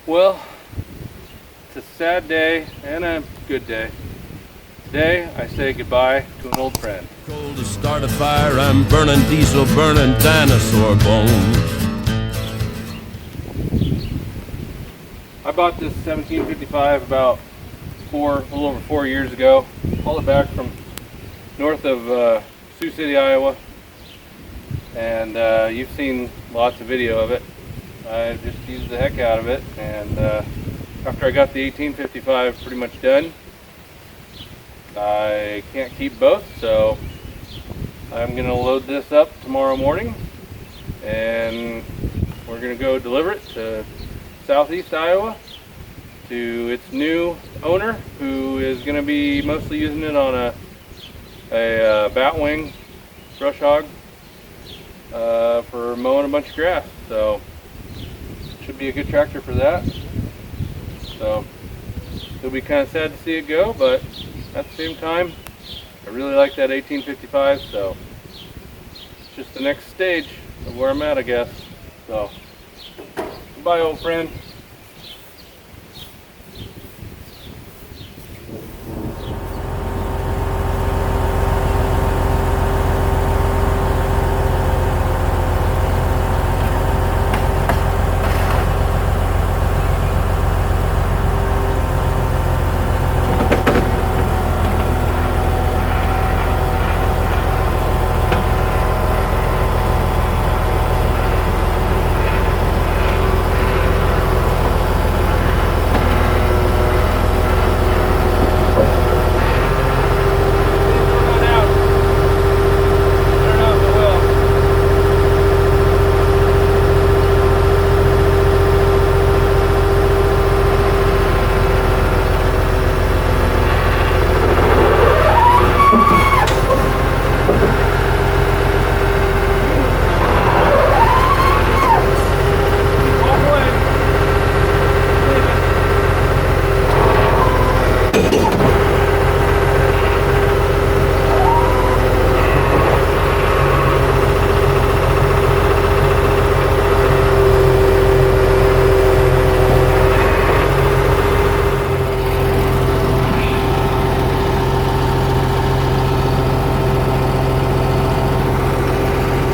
Well, it's a sad day and a good day. Today, I say goodbye to an old friend. Cold to start a fire, I'm burning diesel, burning dinosaur bones. I bought this 1755 about a little over 4 years ago. Hauled it back from north of Sioux City, Iowa. And you've seen lots of video of it. I just used the heck out of it, and after I got the 1855 pretty much done, I can't keep both, so I'm going to load this up tomorrow morning, and we're going to go deliver it to southeast Iowa to its new owner, who is going to be mostly using it on a batwing brush hog for mowing a bunch of grass. So should be a good tractor for that. So it'll be kind of sad to see it go, but at the same time, I really like that 1855, so it's just the next stage of where I'm at, I guess. So goodbye, old friend.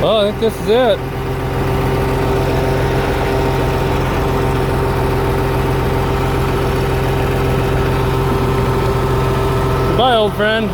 Well, I think this is it. Goodbye, old friend.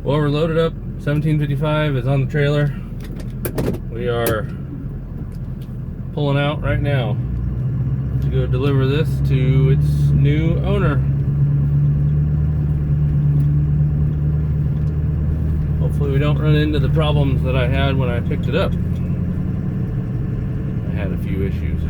Well, we're loaded up. 1755 is on the trailer. We are pulling out right now to go deliver this to its new owner. Hopefully we don't run into the problems that I had when I picked it up. I had a few issues.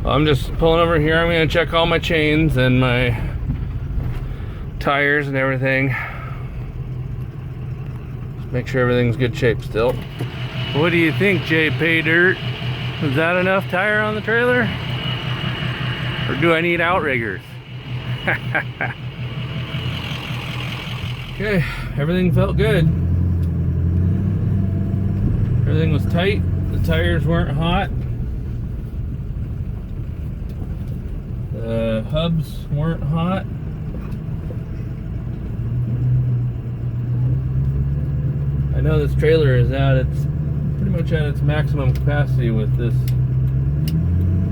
I'm just pulling over here. I'm gonna check all my chains and my tires and everything. Just make sure everything's good shape still. What do you think, Jay Pay Dirt? Is that enough tire on the trailer? Or do I need outriggers? Okay, everything felt good. Everything was tight. The tires weren't hot. The hubs weren't hot. I know this trailer is pretty much at its maximum capacity with this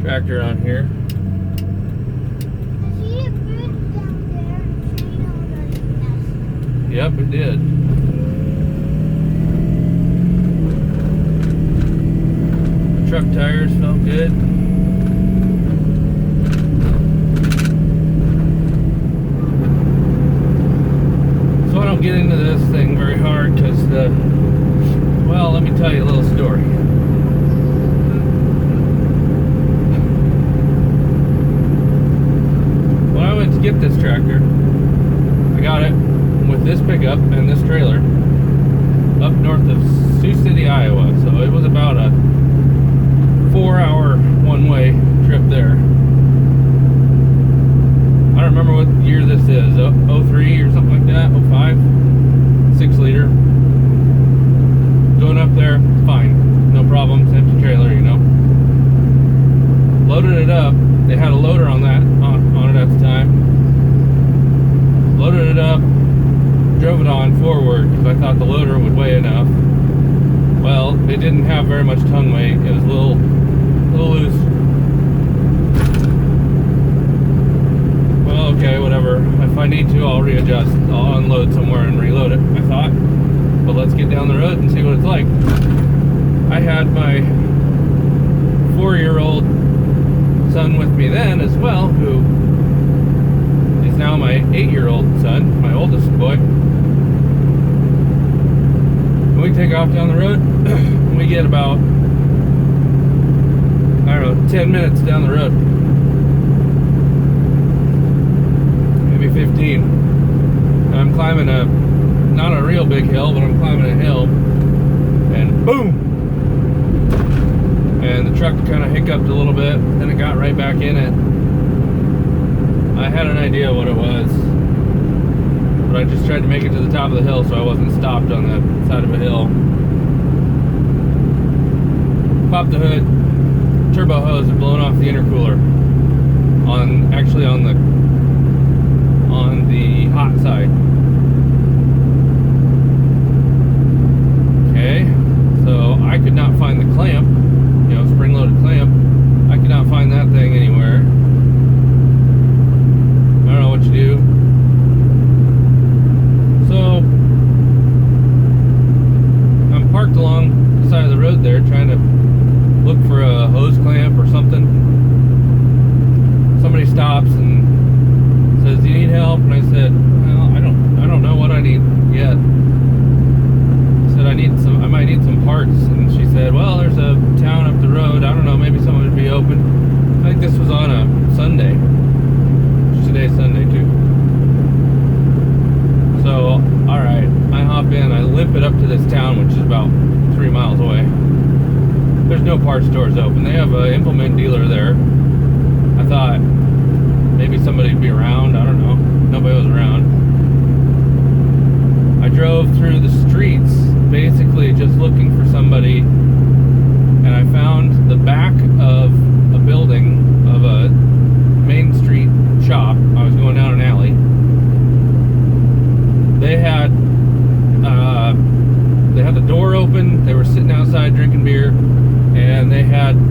tractor on here. See a bird down there and train on the nest. Yep, it did. The truck tires felt good. So I don't get into this thing very hard because well, let me tell you a little story. When I went to get this tractor, I got it with this pickup and this trailer up north of Sioux City, Iowa. So it was about a 4-hour one-way trip there. I don't remember what year this is, 03 or something like that, 05, 6-liter. Going up there, fine, no problems, empty trailer, you know. Loaded it up. They had a loader on it at the time. Loaded it up, drove it on forward because I thought the loader would weigh enough. Well, it didn't have very much tongue weight. It was a little loose. Well, okay, whatever. If I need to, I'll readjust. I'll unload somewhere and reload it, I thought. But let's get down the road and see what it's like. I had my 4-year-old son with me then as well, who is now my 8-year-old son, my oldest boy. When we take off down the road, we get about, I don't know, 10 minutes down the road. Maybe 15. And I'm climbing not a real big hill, but I'm climbing a hill, and boom! And the truck kind of hiccuped a little bit, then it got right back in it. I had an idea what it was, but I just tried to make it to the top of the hill so I wasn't stopped on the side of a hill. Popped the hood, turbo hose had blown off the intercooler actually on the hot side. Okay, so I could not find the clamp, spring-loaded clamp. I could not find that thing anywhere. I don't know what you do. So I'm parked along the side of the road there trying to look for a hose clamp or something. Somebody stops and says, "Do you need help?" And I said, "Well, I don't know what I need yet." I said, I might need some parts. And she said, "Well, there's a town up the road. I don't know, maybe someone would be open." I think this was on a Sunday. Today's Sunday too. So, alright, I hop in, I limp it up to this town, which is about 3 miles away. There's no parts stores open. They have an implement dealer there. I thought maybe somebody would be around. I don't know. Nobody was around. I drove through the streets basically just looking for somebody, and I found the back of a building of a Main Street shop. I was going down an alley. They had the door open. They were sitting outside drinking beer, and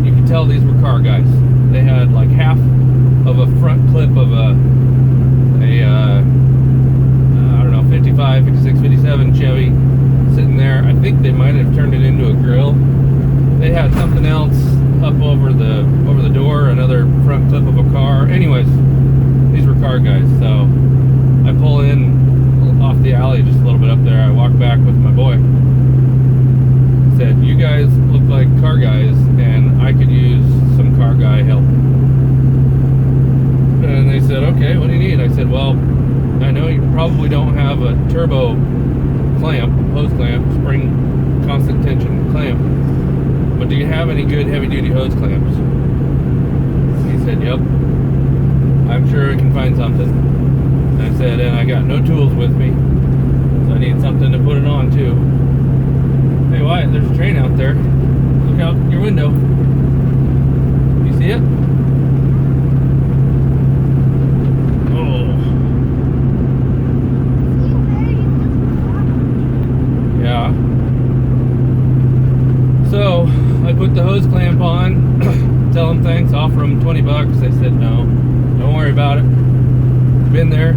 you could tell these were car guys. They had like half of a front clip of a I don't know, 55, 56, 57 Chevy sitting there. I think they might have turned it into a grill. They had something else up over the door, another front clip of a car. Anyways, these were car guys. So I pull in off the alley just a little bit up there. I walk back with my boy. Said, "You guys look like car guys, and I could use some car guy help." And they said, okay, what do you need? I said, well, I know you probably don't have a turbo clamp, hose clamp, spring constant tension clamp, but do you have any good heavy duty hose clamps? He said, yep, I'm sure I can find something. And I said, and I got no tools with me, so I need something to put it on too. Hey Wyatt, there's a train out there. Look out your window. You see it? So I put the hose clamp on, tell them thanks, offer them $20. They said no, don't worry about it. Been there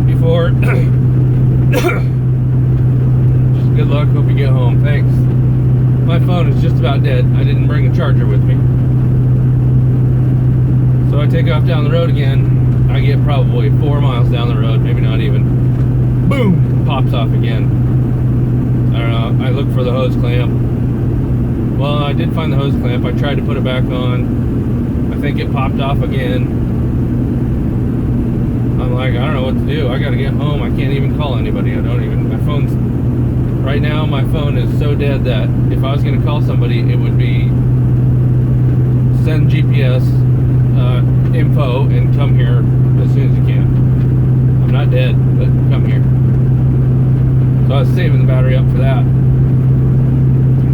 before. Just good luck, hope you get home, thanks. My phone is just about dead. I didn't bring a charger with me. So I take off down the road again. I get probably 4 miles down the road, maybe not even. Boom! Pops off again. I don't know, I looked for the hose clamp. Well, I did find the hose clamp. I tried to put it back on. I think it popped off again. I'm like, I don't know what to do. I gotta get home. I can't even call anybody. My phone's, right now my phone is so dead that if I was gonna call somebody, it would be send GPS info and come here as soon as you can. I'm not dead, but come here. So I was saving the battery up for that.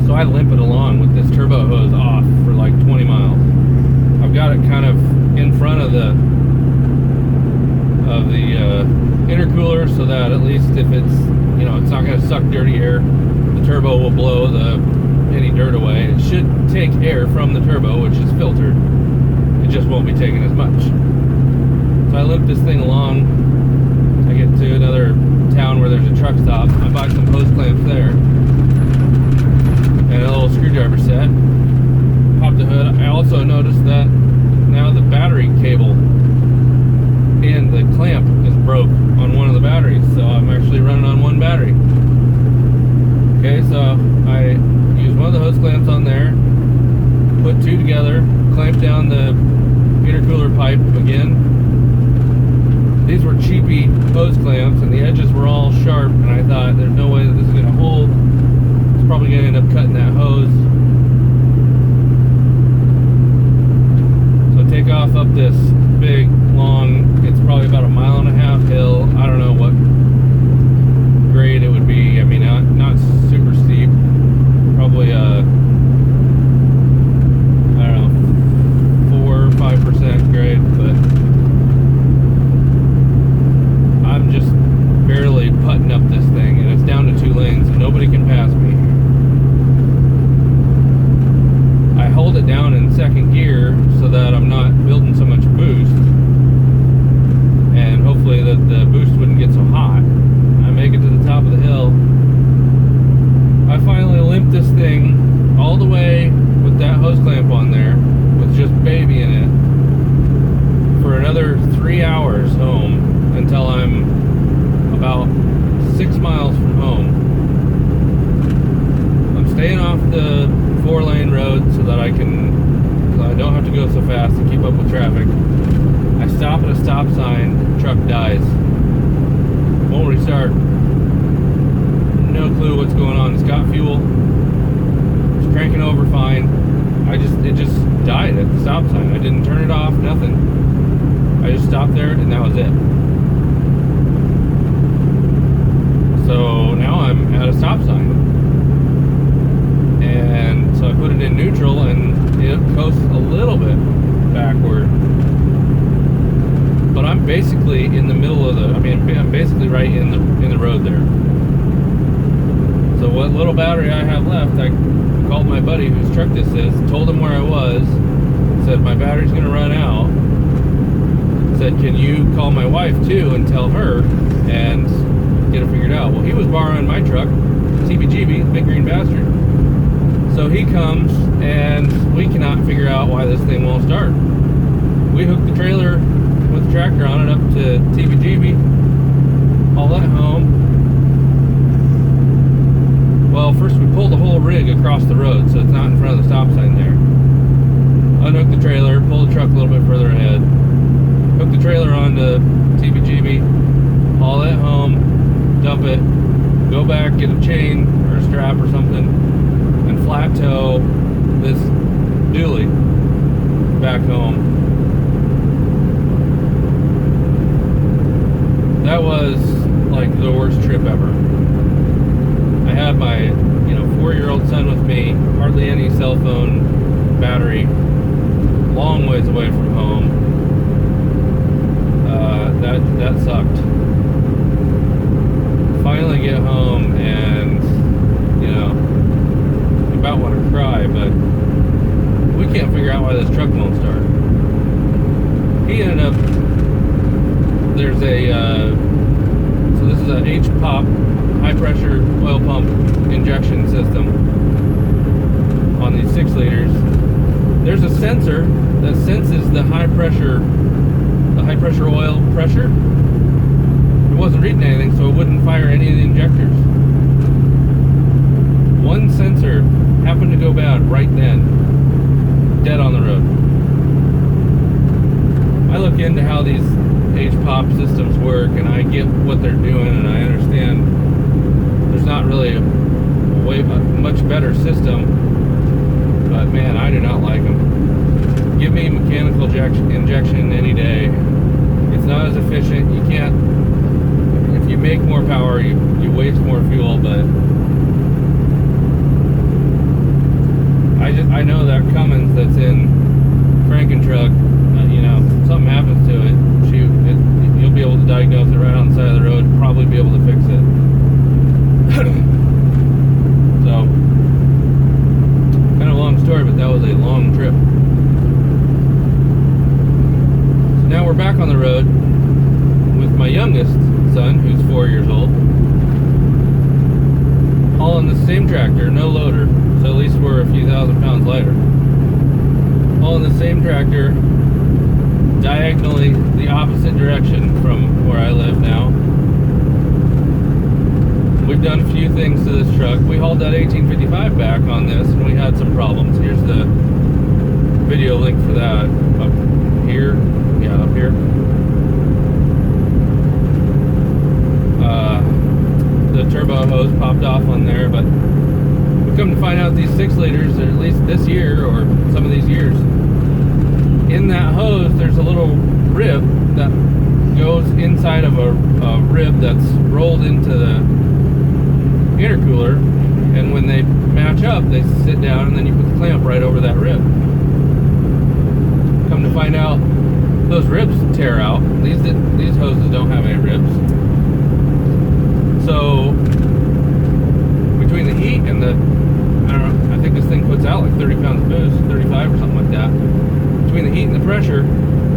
So I limp it along with this turbo hose off for like 20 miles. I've got it kind of in front of the intercooler so that at least if it's, it's not going to suck dirty air, the turbo will blow any dirt away. It should take air from the turbo, which is filtered. It just won't be taking as much. So I limp this thing along. I get to another town where there's a truck stop. I buy some hose clamps there. And a little screwdriver set. Pop the hood. I also noticed that now the battery cable and the clamp is broke on one of the batteries, so I'm actually running on one battery. Okay, so I use one of the hose clamps on there, put two together, clamp down the intercooler pipe again. These were cheapy hose clamps and the edges were all sharp, and I thought there's no way that this is going to hold. Probably gonna end up cutting that hose. So take off up this big, long, it's probably about 1.5 miles hill. I don't know what grade it would be. I mean, not super steep. Probably I don't know, 4 or 5% grade, but I'm just barely putting up this thing, and it's down to 2 lanes, and nobody can pass me. I hold it down in second gear so that I'm not building so much boost, and hopefully that the boost wouldn't get so hot. I make it to the top of the hill. I finally limp this thing all the way with that hose clamp on there with just baby in it for another 3 hours home until I'm about 6 miles from home. I'm staying off the 4-lane road so that I don't have to go so fast to keep up with traffic. I stop at a stop sign, truck dies. Won't restart. No clue what's going on. It's got fuel. It's cranking over fine. It just died at the stop sign. I didn't turn it off, nothing. I just stopped there and that was it. So now I'm at a stop sign. And so I put it in neutral and it coasts a little bit backward. But I'm basically in the middle of I'm basically right in the road there. So what little battery I have left, I called my buddy whose truck this is, told him where I was, said my battery's gonna run out. Said, can you call my wife too and tell her and get it figured out? Well, he was borrowing my truck, TBGB, big green bastard. So he comes and we cannot figure out why this thing won't start. We hooked the trailer with the tractor on it up to TBGB, haul that home. Well, first we pulled the whole rig across the road so it's not in front of the stop sign there. Unhooked the trailer, pulled the truck a little bit further ahead. hook the trailer onto TBGB, haul it home, dump it, go back, get a chain or a strap or something, and flat tow this dually back home. That was like the worst trip ever. I had my 4-year-old son with me, hardly any cell phone battery, long ways away from home. That sucked. Finally get home and you about want to cry, but we can't figure out why this truck won't start. He ended up, there's a so this is a H-pop high pressure oil pump injection system on these 6 liters. There's a sensor that senses the high pressure oil pressure. It wasn't reading anything, so it wouldn't fire any of the injectors. One sensor happened to go bad right then, dead on the road. I look into how these H-pop systems work, and I get what they're doing, and I understand there's not really a much better system, but man, I do not like them. Give me mechanical injection any day. It's not as efficient. You can't, if you make more power, you waste more fuel, but I know that Cummins that's in Frankentruck, something happens to it, you'll be able to diagnose it right on the side of the road, probably be able to fix it. So, kind of a long story, but that was a long trip. So now we're back on the road with my youngest son, who's 4 years old, hauling the same tractor, no loader, so at least we're a few thousand pounds lighter. Hauling the same tractor, diagonally the opposite direction from where I live now. We've done a few things to this truck. We hauled that 1855 back on this, and we had some problems. Here's the video link for that up here. Yeah, up here. The turbo hose popped off on there, but we come to find out these 6 liters, or at least this year, or some of these years, in that hose there's a little rib that goes inside of a rib that's rolled into the intercooler, and when they match up they sit down, and then you put the clamp right over that rib. Come to find out those ribs tear out. These hoses don't have any ribs, so between the heat and the, I think this thing puts out like 30 pounds of boost, 35 or something like that. Between the heat and the pressure,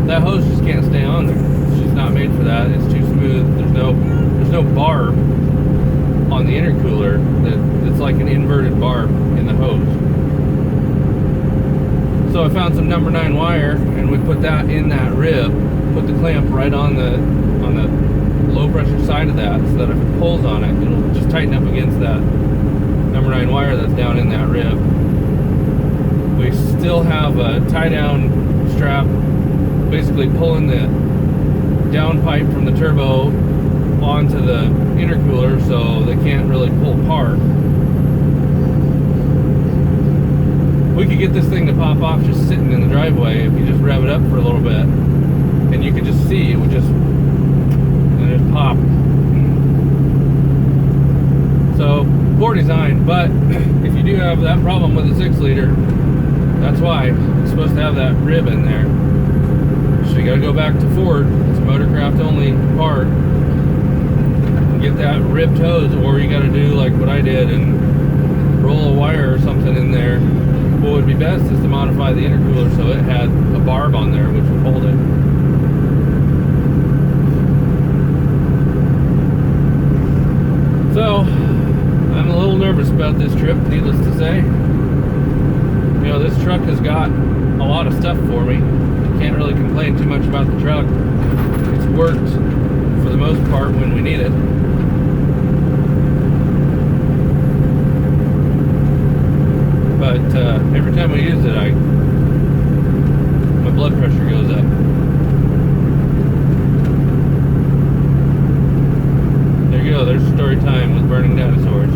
that hose just can't stay on there. It's just not made for that. It's too smooth. There's no barb on the intercooler that's like an inverted barb in the hose. So I found some number 9 wire, and we put that in that rib, put the clamp right on the low pressure side of that, so that if it pulls on it, it'll just tighten up against that number 9 wire that's down in that rib. We still have a tie down strap basically pulling the down pipe from the turbo onto the intercooler, so they can't really pull apart. We could get this thing to pop off just sitting in the driveway if you just rev it up for a little bit, and you could just see it would just pop. So poor design, but if you do have that problem with a 6 liter, that's why it's supposed to have that rib in there. So you gotta go back to Ford. It's a motorcraft only part. Get that ribbed hose, or you gotta do like what I did and roll a wire or something in there. What would be best is to modify the intercooler so it had a barb on there which would hold it. So I'm a little nervous about this trip, needless to say. This truck has got a lot of stuff for me. Can't really complain too much about the truck. It's worked for the most part when we need it. But every time we use it, my blood pressure goes up. Burning Dinosaurs.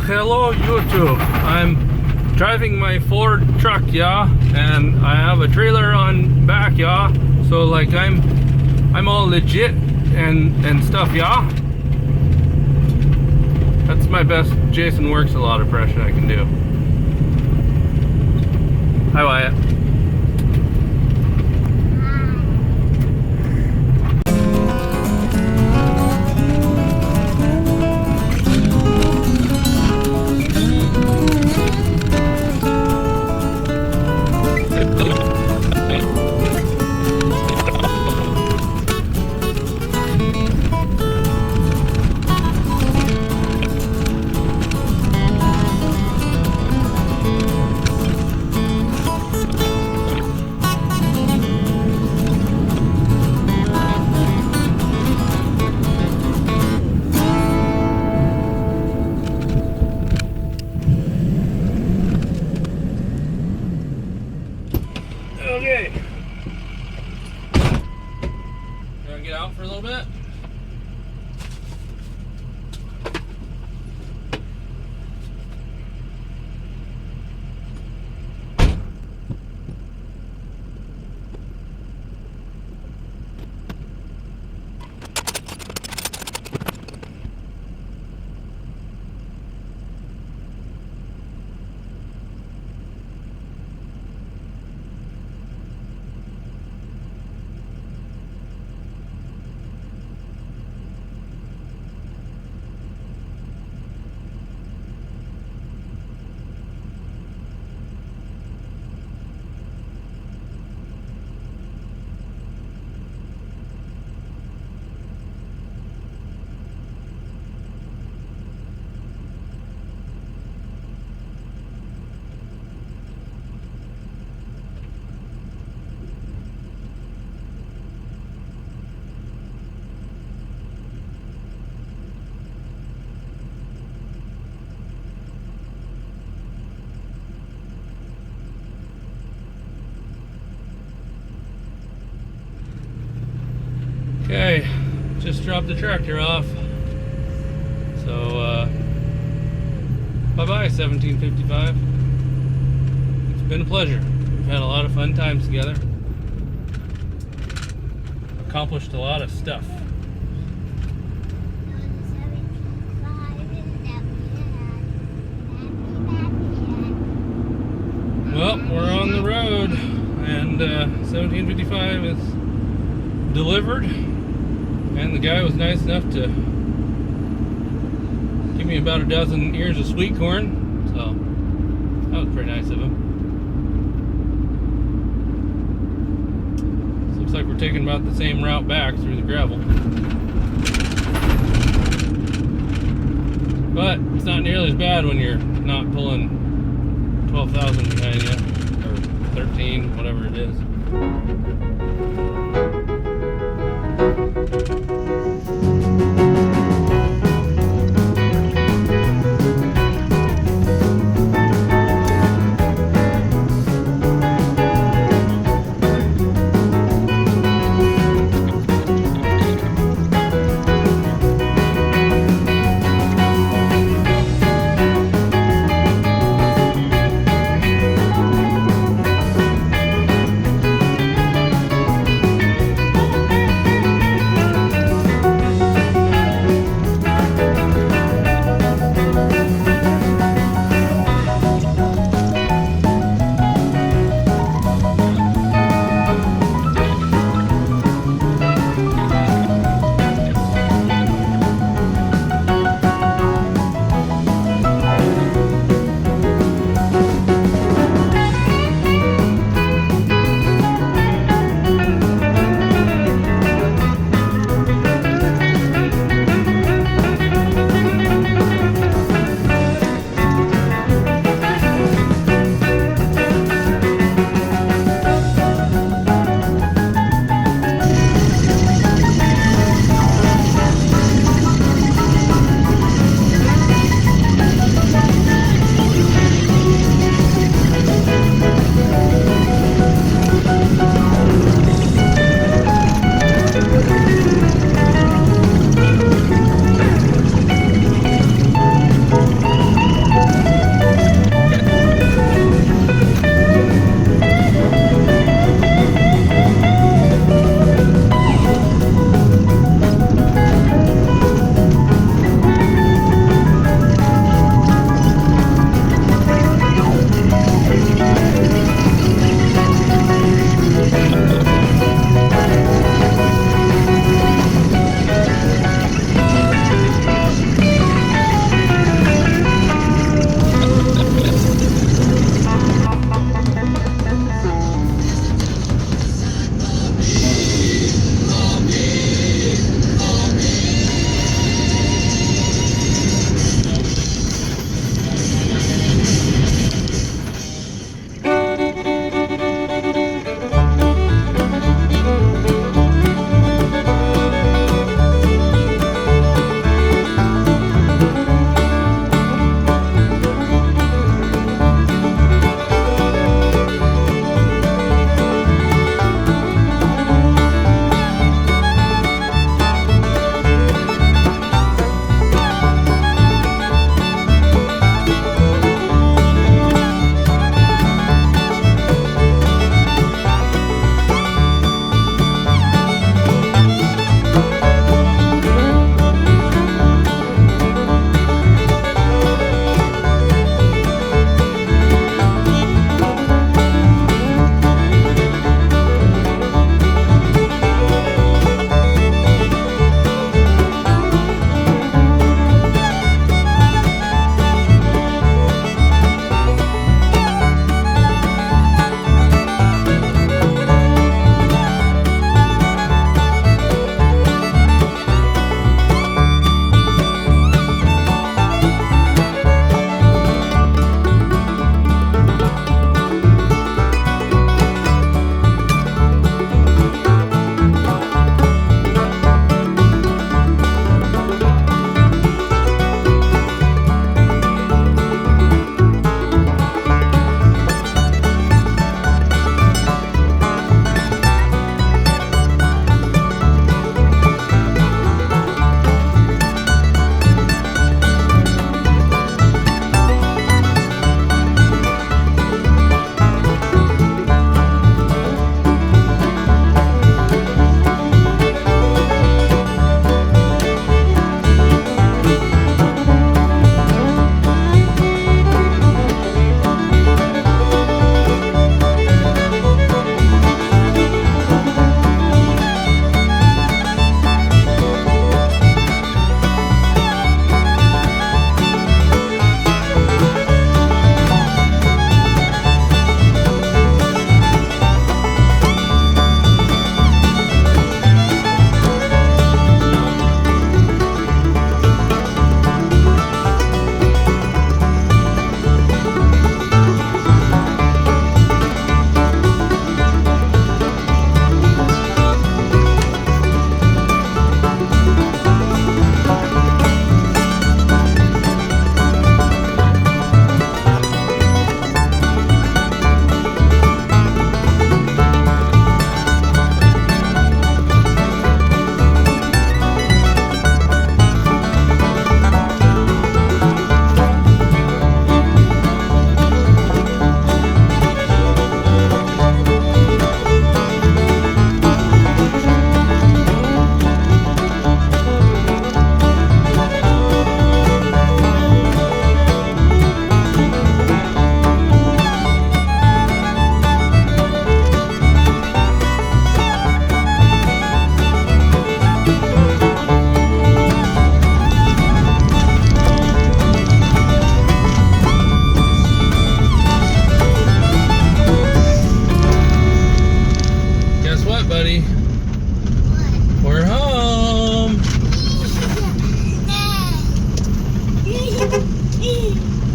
Hello YouTube, I'm driving my Ford truck, yeah, and I have a trailer on back, yeah, so like I'm all legit and stuff, yeah. That's my best Jason Works a lot impression I can do. Hi Wyatt. Okay. You want to get out for a little bit? Okay, just dropped the tractor off. So, bye-bye 1755. It's been a pleasure. We've had a lot of fun times together. Accomplished a lot of stuff. Well, we're on the road, and 1755 is delivered, and the guy was nice enough to Gave me about a dozen ears of sweet corn, so that was pretty nice of him. So looks like we're taking about the same route back through the gravel. But it's not nearly as bad when you're not pulling 12,000 behind you, or 13, whatever it is.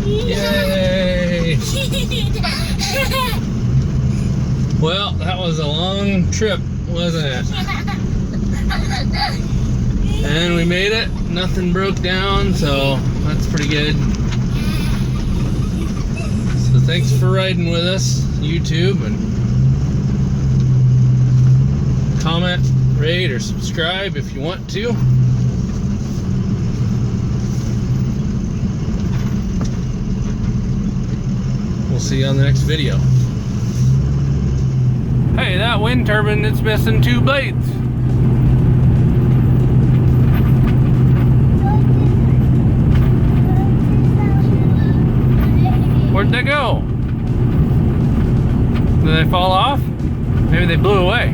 Yay! Well, that was a long trip, wasn't it? And we made it. Nothing broke down, so that's pretty good. So thanks for riding with us, YouTube, and comment, rate, or subscribe if you want to. We'll see you on the next video. Hey, that wind turbine, it's missing 2 blades. Where'd they go? Did they fall off? Maybe they blew away.